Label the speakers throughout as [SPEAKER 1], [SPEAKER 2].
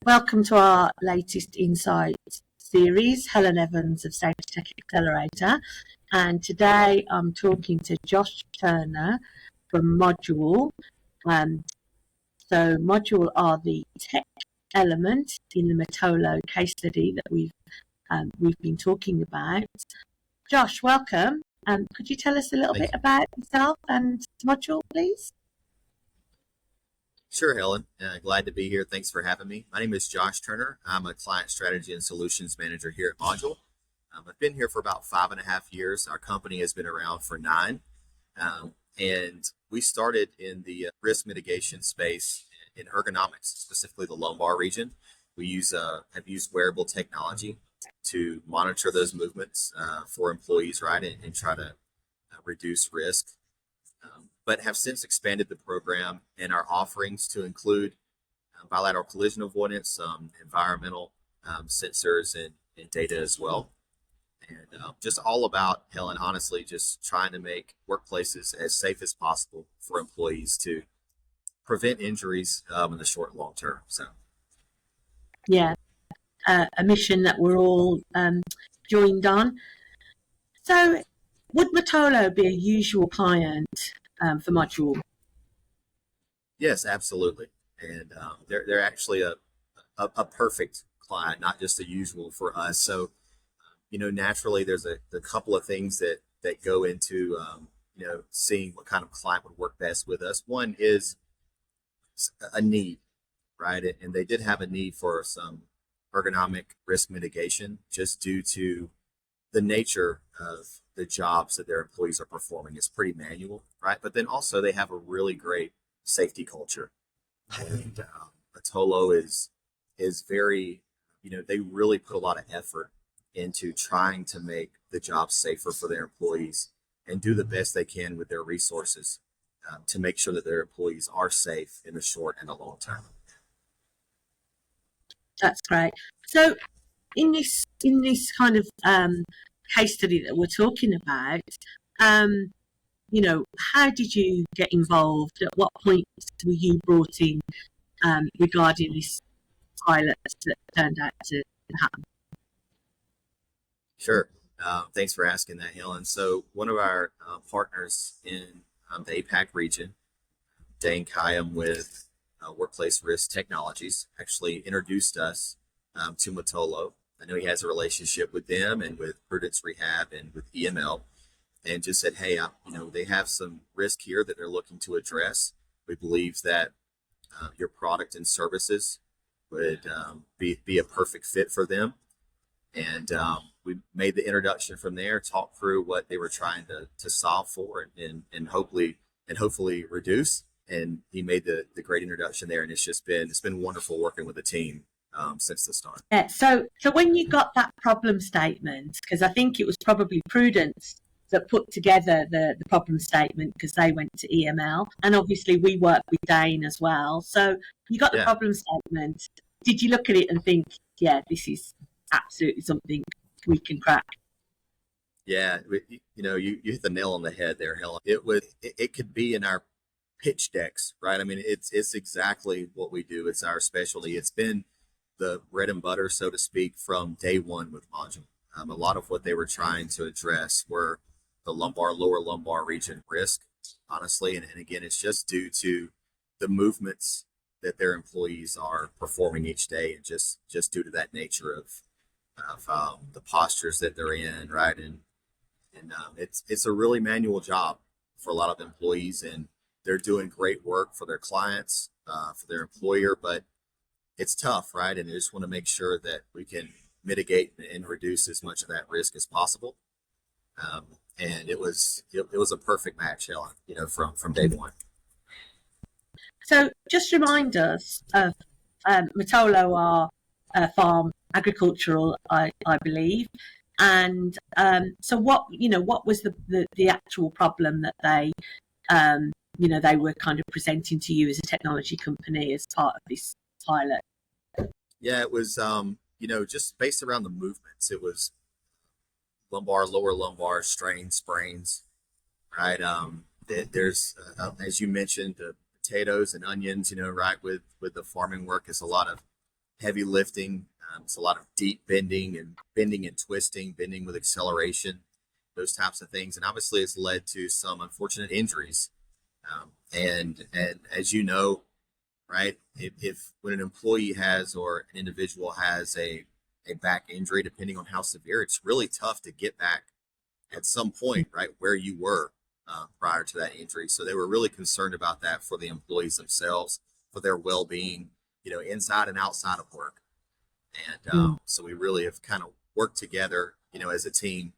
[SPEAKER 1] Welcome to our latest Insight series, Helen Evans of Safety Tech Accelerator. And today I'm talking to Josh Turner from Modjoul. So Modjoul are the tech element in the Mitolo case study that we've been talking about. Josh, welcome. Could you tell us a little bit about yourself and Modjoul, please?
[SPEAKER 2] Sure, Helen. Glad to be here. Thanks for having me. My name is Josh Turner. I'm a client strategy and solutions manager here at Modjoul. I've been here for about 5.5 years. Our company has been around for 9. And we started in the risk mitigation space in ergonomics, specifically the lumbar region. We have used wearable technology to monitor those movements for employees, right, and try to reduce risk. But have since expanded the program and our offerings to include bilateral collision avoidance, environmental sensors, and data as well. And just all about, Helen, honestly, just trying to make workplaces as safe as possible for employees to prevent injuries in the short and long term. So,
[SPEAKER 1] yeah, a mission that we're all joined on. So, would Mitolo be a usual client for Modjoul?
[SPEAKER 2] Yes, absolutely. And they're actually a perfect client, not just a usual for us. So, naturally, there's a couple of things that go into, seeing what kind of client would work best with us. One is a need, right? And they did have a need for some ergonomic risk mitigation just due to the nature of the jobs that their employees are performing. Is pretty manual, right? But then also they have a really great safety culture. And Mitolo is very, they really put a lot of effort into trying to make the job safer for their employees and do the best they can with their resources to make sure that their employees are safe in the short and the long term.
[SPEAKER 1] That's great. So in this kind of case study that we're talking about, how did you get involved? At what point were you brought in regarding this pilot that turned out to happen?
[SPEAKER 2] Sure. Thanks for asking that, Helen. So one of our partners in the APAC region, Dane Kayam with Workplace Risk Technologies, actually introduced us to Mitolo. I know he has a relationship with them and with Prudence Rehab and with EML, and just said, hey, they have some risk here that they're looking to address. We believe that your product and services would be a perfect fit for them. And we made the introduction from there, talked through what they were trying to solve for and hopefully reduce. And he made the great introduction there. And it's been wonderful working with the team since the start.
[SPEAKER 1] Yeah. So when you got that problem statement, because I think it was probably Prudence that put together the problem statement because they went to EML, and obviously we work with Dane as well. So you got the problem statement. Did you look at it and think, yeah, this is absolutely something we can crack?
[SPEAKER 2] Yeah, you hit the nail on the head there, Helen. It could be in our pitch decks, right? I mean, it's exactly what we do. It's our specialty. It's been the bread and butter, so to speak, from day one with Modjoul. A lot of what they were trying to address were the lower lumbar region risk, honestly. And again, it's just due to the movements that their employees are performing each day, and just due to that nature of the postures that they're in, right? And it's a really manual job for a lot of employees, and they're doing great work for their clients, for their employer, but it's tough, right? And they just want to make sure that we can mitigate and reduce as much of that risk as possible. And it was a perfect match, Helen, from day one.
[SPEAKER 1] So just remind us of Mitolo are farm agricultural, I believe. And so what was the actual problem that they were kind of presenting to you as a technology company as part of this pilot?
[SPEAKER 2] Yeah, it was just based around the movements. It was lumbar, lower lumbar strains, sprains, right? There's as you mentioned, potatoes and onions, right, with the farming work is a lot of heavy lifting. It's a lot of deep bending and twisting, bending with acceleration, those types of things. And obviously it's led to some unfortunate injuries. And as you know, right, if when an employee has or an individual has a back injury, depending on how severe, it's really tough to get back at some point, right, where you were prior to that injury. So they were really concerned about that for the employees themselves, for their well-being, inside and outside of work. And
[SPEAKER 1] Mm.
[SPEAKER 2] so we really have kind of worked together, as a team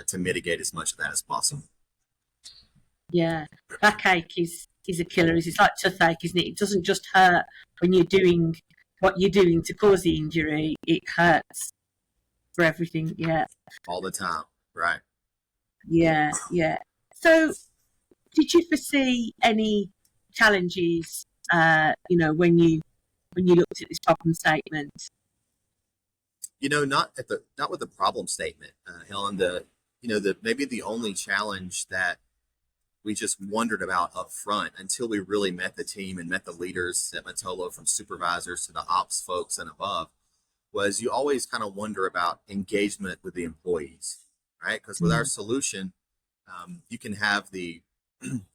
[SPEAKER 2] to mitigate as much of that as possible.
[SPEAKER 1] Yeah, backache is a killer. It's like toothache, isn't it? It doesn't just hurt when you're doing what you're doing to cause the injury. It hurts for everything. Yeah,
[SPEAKER 2] All the time, right?
[SPEAKER 1] yeah, yeah. So, did you foresee any challenges? When you looked at this problem statement.
[SPEAKER 2] Not with the problem statement, Helen. The maybe the only challenge that we just wondered about up front until we really met the team and met the leaders at Mitolo, from supervisors to the ops folks and above, was you always kind of wonder about engagement with the employees, right? Because with our
[SPEAKER 1] Mm.
[SPEAKER 2] solution, you can have the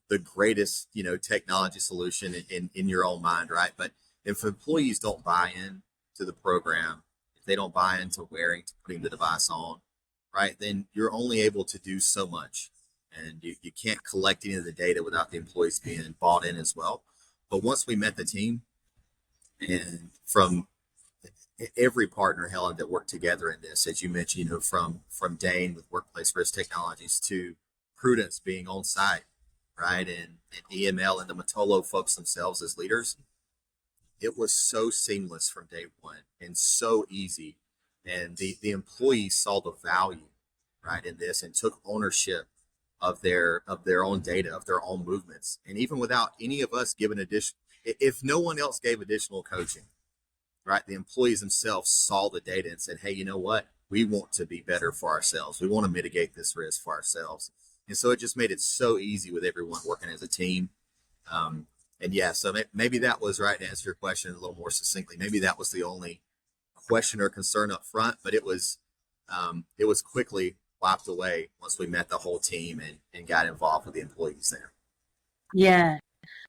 [SPEAKER 2] the greatest technology solution in your own mind, right? But if employees don't buy in to the program, if they don't buy into to putting the device on, right, then you're only able to do so much, and you can't collect any of the data without the employees being bought in as well. But once we met the team, and from every partner, Helen, that worked together in this, as you mentioned, from Dane with Workplace Risk Technologies to Prudence being on site, right, and EML and the Mitolo folks themselves as leaders, it was so seamless from day one and so easy. And the employees saw the value, right, in this, and took ownership of their own data, of their own movements. And even without any of us giving if no one else gave additional coaching, right, the employees themselves saw the data and said, hey, you know what? We want to be better for ourselves. We want to mitigate this risk for ourselves. And so it just made it so easy with everyone working as a team. And yeah, so maybe that was, right, to answer your question a little more succinctly. Maybe that was the only question or concern up front, but it was quickly wiped away once we met the whole team and got involved with the employees there.
[SPEAKER 1] Yeah,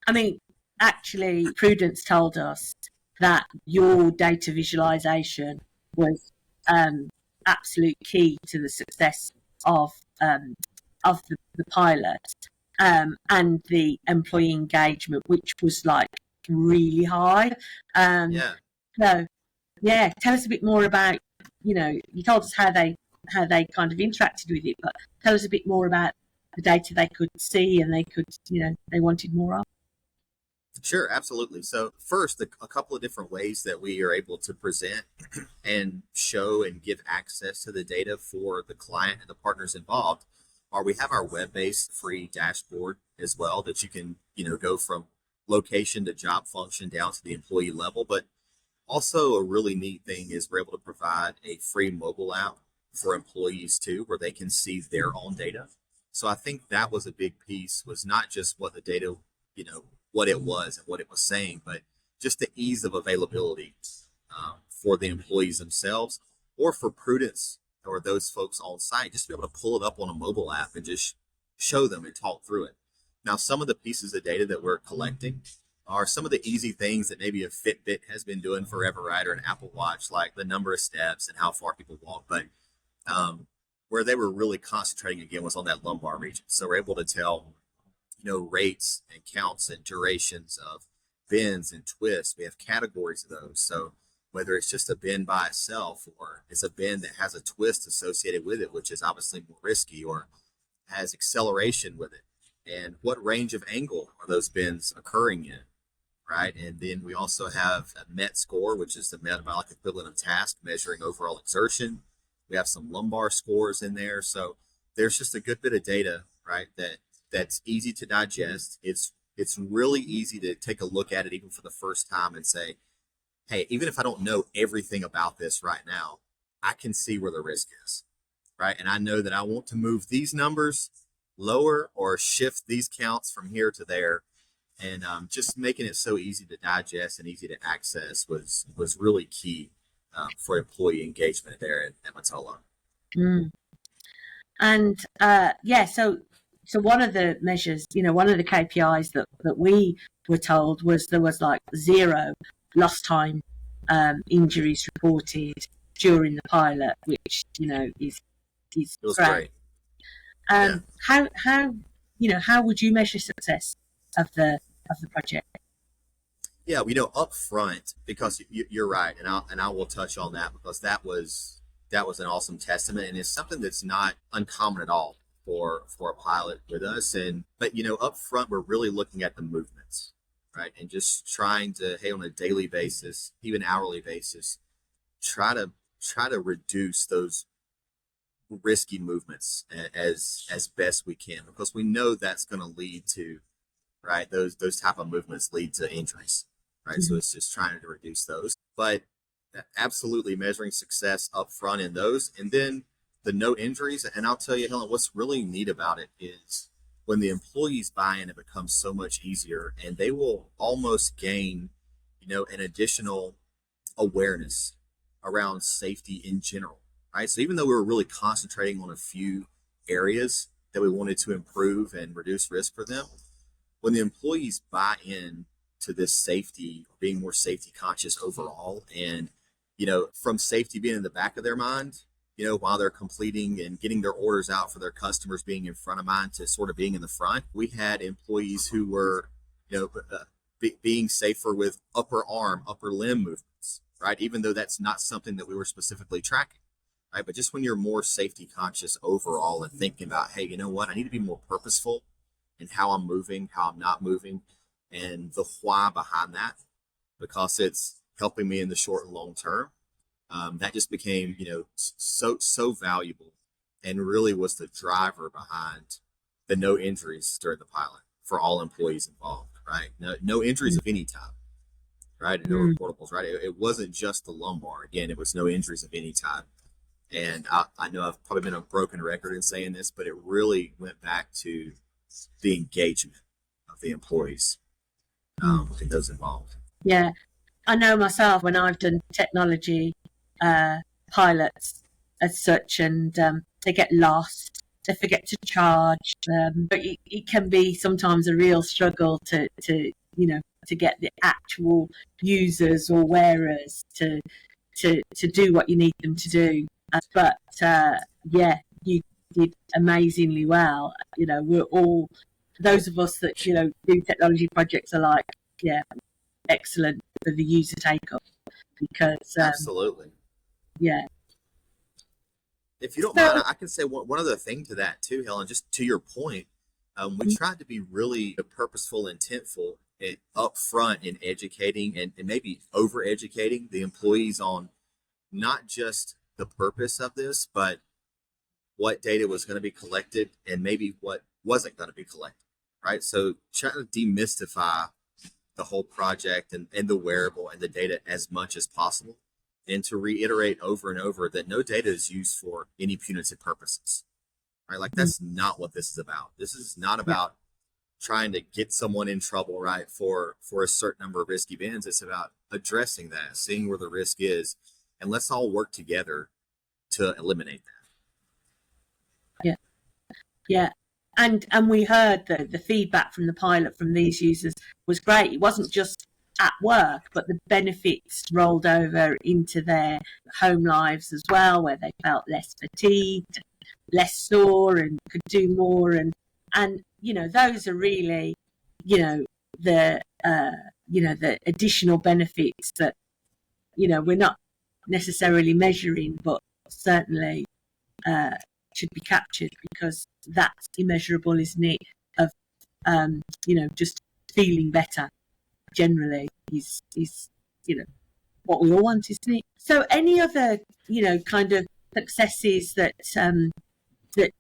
[SPEAKER 1] I mean, actually, Prudence told us that your data visualization was absolute key to the success of um, the pilot, and the employee engagement, which was like really high. Um,
[SPEAKER 2] Yeah,
[SPEAKER 1] so, yeah, tell us a bit more about, you told us how they kind of interacted with it, but tell us a bit more about the data they could see and they wanted more of.
[SPEAKER 2] sure, absolutely. So first, a couple of different ways that we are able to present and show and give access to the data for the client and the partners involved are, we have our web-based free dashboard as well, that you can, go from location to job function down to the employee level. But also a really neat thing is we're able to provide a free mobile app for employees too, where they can see their own data. So I think that was a big piece, was not just what the data, what it was and what it was saying, but just the ease of availability for the employees themselves, or for Prudence or those folks on site, just to be able to pull it up on a mobile app and just show them and talk through it. Now, some of the pieces of data that we're collecting are some of the easy things that maybe a Fitbit has been doing forever, right, or an Apple Watch, like the number of steps and how far people walk. But where they were really concentrating again was on that lumbar region. So we're able to tell, rates and counts and durations of bends and twists. We have categories of those. So whether it's just a bend by itself, or it's a bend that has a twist associated with it, which is obviously more risky, or has acceleration with it, and what range of angle are those bends occurring in, right? And then we also have a MET score, which is the metabolic equivalent of task, measuring overall exertion. We have some lumbar scores in there. So there's just a good bit of data, right, that's easy to digest. It's really easy to take a look at it even for the first time and say, hey, even if I don't know everything about this right now, I can see where the risk is, right? And I know that I want to move these numbers lower or shift these counts from here to there. And just making it so easy to digest and easy to access was really key for employee engagement there at Mitolo.
[SPEAKER 1] Mm. And so one of the measures, one of the KPIs that we were told was there was like 0 lost time injuries reported during the pilot, which is
[SPEAKER 2] It was great. Yeah.
[SPEAKER 1] How would you measure success of the project?
[SPEAKER 2] Yeah, up front, because you're right, and I will touch on that, because that was an awesome testament, and it's something that's not uncommon at all for a pilot with us. But up front, we're really looking at the movements, right, and just trying to, hey, on a daily basis, even hourly basis, try to reduce those risky movements as best we can, because we know that's going to lead to, right, those type of movements lead to injuries, right? Mm-hmm. So it's just trying to reduce those, but absolutely measuring success up front in those, and then the no injuries. And I'll tell you, Helen, what's really neat about it is when the employees buy in, it becomes so much easier, and they will almost gain, an additional awareness around safety in general, right? So even though we were really concentrating on a few areas that we wanted to improve and reduce risk for them, when the employees buy in to this safety, being more safety conscious overall, and from safety being in the back of their mind, while they're completing and getting their orders out for their customers, being in front of mind, to sort of being in the front, we had employees who were being safer with upper arm, upper limb movements, right? Even though that's not something that we were specifically tracking, right? But just when you're more safety conscious overall and thinking about, hey, you know what, I need to be more purposeful in how I'm moving, how I'm not moving, and the why behind that, because it's helping me in the short and long term. That just became, so valuable, and really was the driver behind the no injuries during the pilot for all employees involved, right? No injuries of any type, right? No reportables, right? It wasn't just the lumbar. Again, it was no injuries of any type. And I know I've probably been a broken record in saying this, but it really went back to the engagement of the employees and those involved.
[SPEAKER 1] Yeah, I know myself when I've done technology pilots as such, and they get lost, they forget to charge, but it can be sometimes a real struggle to get the actual users or wearers to do what you need them to do. But you did amazingly well. We're all, those of us that do technology projects are like, excellent for the user take up, because
[SPEAKER 2] absolutely.
[SPEAKER 1] Yeah.
[SPEAKER 2] If you don't mind, I can say one other thing to that too, Helen, just to your point. We tried to be really purposeful and intentful up front in educating and maybe over educating the employees on not just the purpose of this, but what data was going to be collected and maybe what wasn't going to be collected, right? So trying to demystify the whole project and the wearable and the data as much as possible, and to reiterate over and over that no data is used for any punitive purposes, right? Like, that's not what this is about. This is not about trying to get someone in trouble, right, for a certain number of risk events. It's about addressing that, seeing where the risk is, and let's all work together to eliminate that.
[SPEAKER 1] Yeah. And we heard that the feedback from the pilot from these users was great. It wasn't just at work, but the benefits rolled over into their home lives as well, where they felt less fatigued, less sore, and could do more. And those are really, the additional benefits that, we're not necessarily measuring, but certainly should be captured, because that's immeasurable, isn't it? Of just feeling better generally is what we all want, isn't it? So any other kind of successes that that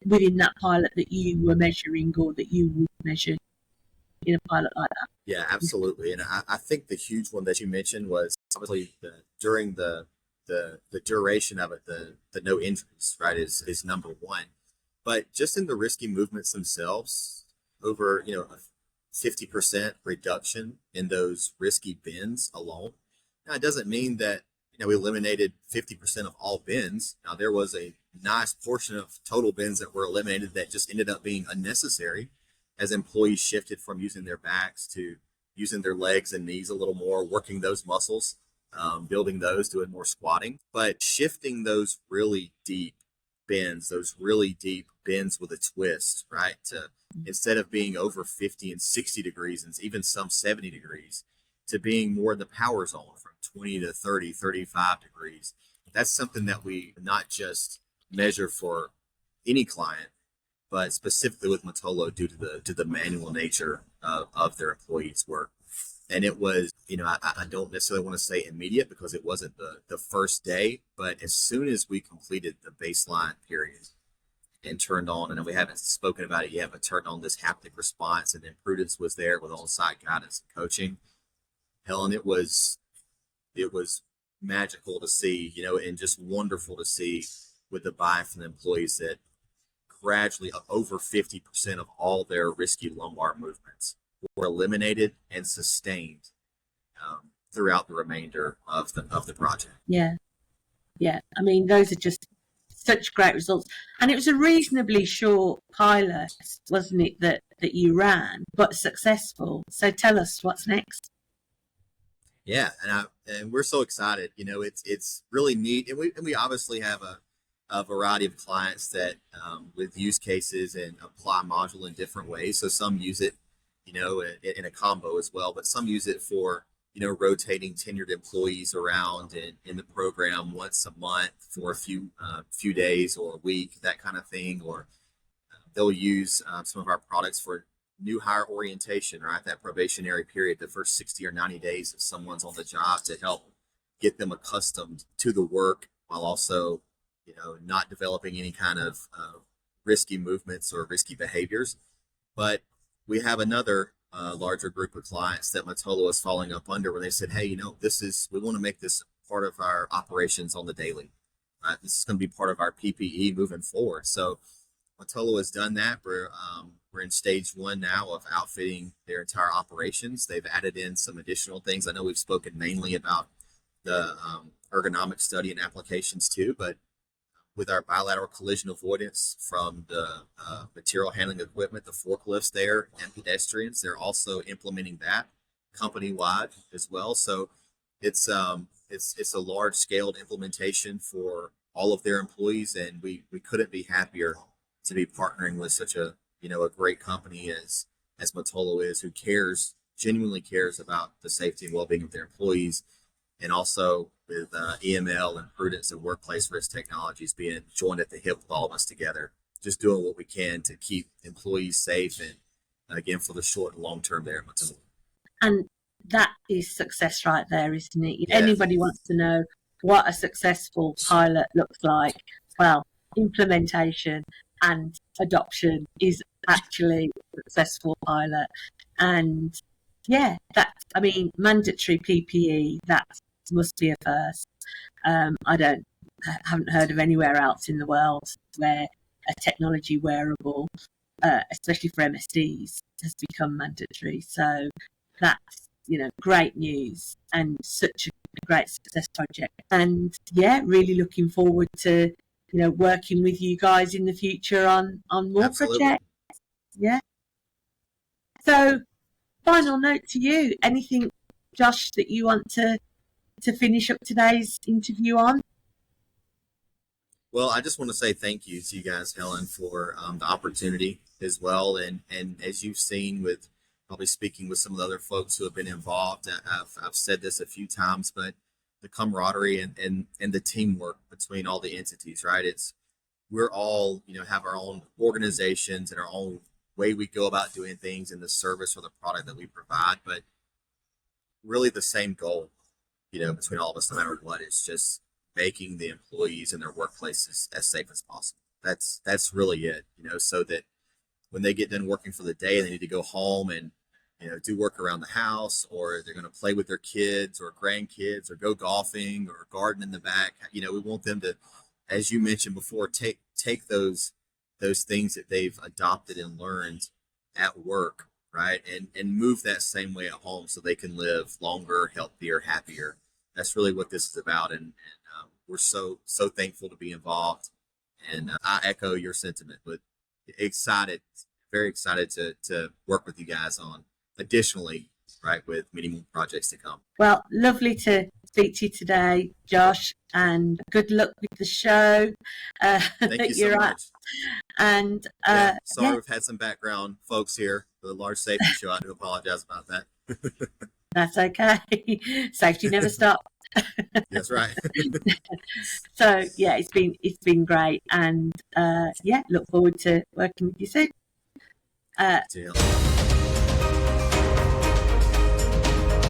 [SPEAKER 1] within that pilot that you were measuring, or that you would measure in a pilot like that?
[SPEAKER 2] Yeah, absolutely. And I think the huge one that you mentioned was obviously during the duration of it, the no injuries, right, is number one. But just in the risky movements themselves, over 50% reduction in those risky bins alone. Now, it doesn't mean that, we eliminated 50% of all bins. Now, there was a nice portion of total bins that were eliminated that just ended up being unnecessary as employees shifted from using their backs to using their legs and knees a little more, working those muscles, building those, doing more squatting. But shifting those really deep bins, those really deep bins with a twist, right? Instead of being over 50 and 60 degrees and even some 70 degrees, to being more in the power zone from 20 to 30, 35 degrees. That's something that we not just measure for any client, but specifically with Mitolo due to the manual nature of their employees' work. And it was, I don't necessarily want to say immediate because it wasn't the first day, but as soon as we completed the baseline period and turned on, and we haven't spoken about it yet, but turned on this haptic response, and then Prudence was there with on-site guidance and coaching. Helen, it was magical to see, and just wonderful to see with the buy from the employees that gradually over 50% of all their risky lumbar movements were eliminated and sustained throughout the remainder of the project.
[SPEAKER 1] Yeah. I mean, those are just such great results. And it was a reasonably short pilot, wasn't it, that you ran, but successful. So tell us what's next.
[SPEAKER 2] Yeah, and we're so excited. It's really neat, and we obviously have a variety of clients that with use cases and apply Modjoul in different ways. So some use it, in a combo as well, but some use it for rotating tenured employees around in the program once a month for a few days or a week, that kind of thing, or they'll use some of our products for new hire orientation, right? That probationary period, the first 60 or 90 days if someone's on the job, to help get them accustomed to the work while also, not developing any kind of risky movements or risky behaviors. But we have another larger group of clients that Mitolo is following up under where they said, hey, we want to make this part of our operations on the daily. Right? This is going to be part of our PPE moving forward. So Mitolo has done that. We're in stage 1 now of outfitting their entire operations. They've added in some additional things. I know we've spoken mainly about the ergonomic study and applications too, but with our bilateral collision avoidance from the material handling equipment, the forklifts there, and pedestrians, they're also implementing that company-wide as well. So it's a large-scaled implementation for all of their employees, and we couldn't be happier to be partnering with such a great company as Mitolo is, who genuinely cares about the safety and well-being of their employees, and also with EML and Prudence and Workplace Risk Technologies being joined at the hip with all of us together, just doing what we can to keep employees safe and, again, for the short and long term there.
[SPEAKER 1] And that is success right there, isn't it? If
[SPEAKER 2] Yeah.
[SPEAKER 1] anybody wants to know what a successful pilot looks like, well, implementation and adoption is actually a successful pilot. And yeah, mandatory PPE, that must be a first. Haven't heard of anywhere else in the world where a technology wearable, especially for MSDs, has become mandatory. So that's great news and such a great success project. And yeah, really looking forward to working with you guys in the future on more
[SPEAKER 2] Absolutely.
[SPEAKER 1] projects. Yeah. So, final note to you. Anything, Josh, that you want to finish up today's interview on?
[SPEAKER 2] Well, I just want to say thank you to you guys, Helen, for the opportunity as well. And as you've seen with probably speaking with some of the other folks who have been involved, I've said this a few times, but the camaraderie and the teamwork between all the entities, right? We're all, have our own organizations and our own way we go about doing things in the service or the product that we provide, but really the same goal, between all of us, no matter what. It's just making the employees and their workplaces as safe as possible. That's really it, so that when they get done working for the day, they need to go home and, do work around the house, or they're going to play with their kids or grandkids or go golfing or garden in the back. We want them to, as you mentioned before, take those things that they've adopted and learned at work right? And move that same way at home so they can live longer, healthier, happier. That's really what this is about. And we're so thankful to be involved. And I echo your sentiment, but excited, very excited to work with you guys on additionally, right, with many more projects to come.
[SPEAKER 1] Well, lovely to speak to you today, Josh, and good luck with the show
[SPEAKER 2] Thank you so much.
[SPEAKER 1] And
[SPEAKER 2] sorry, we've had some background folks here for the large safety show. I do apologize about that.
[SPEAKER 1] That's okay. Safety never stops.
[SPEAKER 2] That's right.
[SPEAKER 1] So yeah, it's been great, and look forward to working with you soon.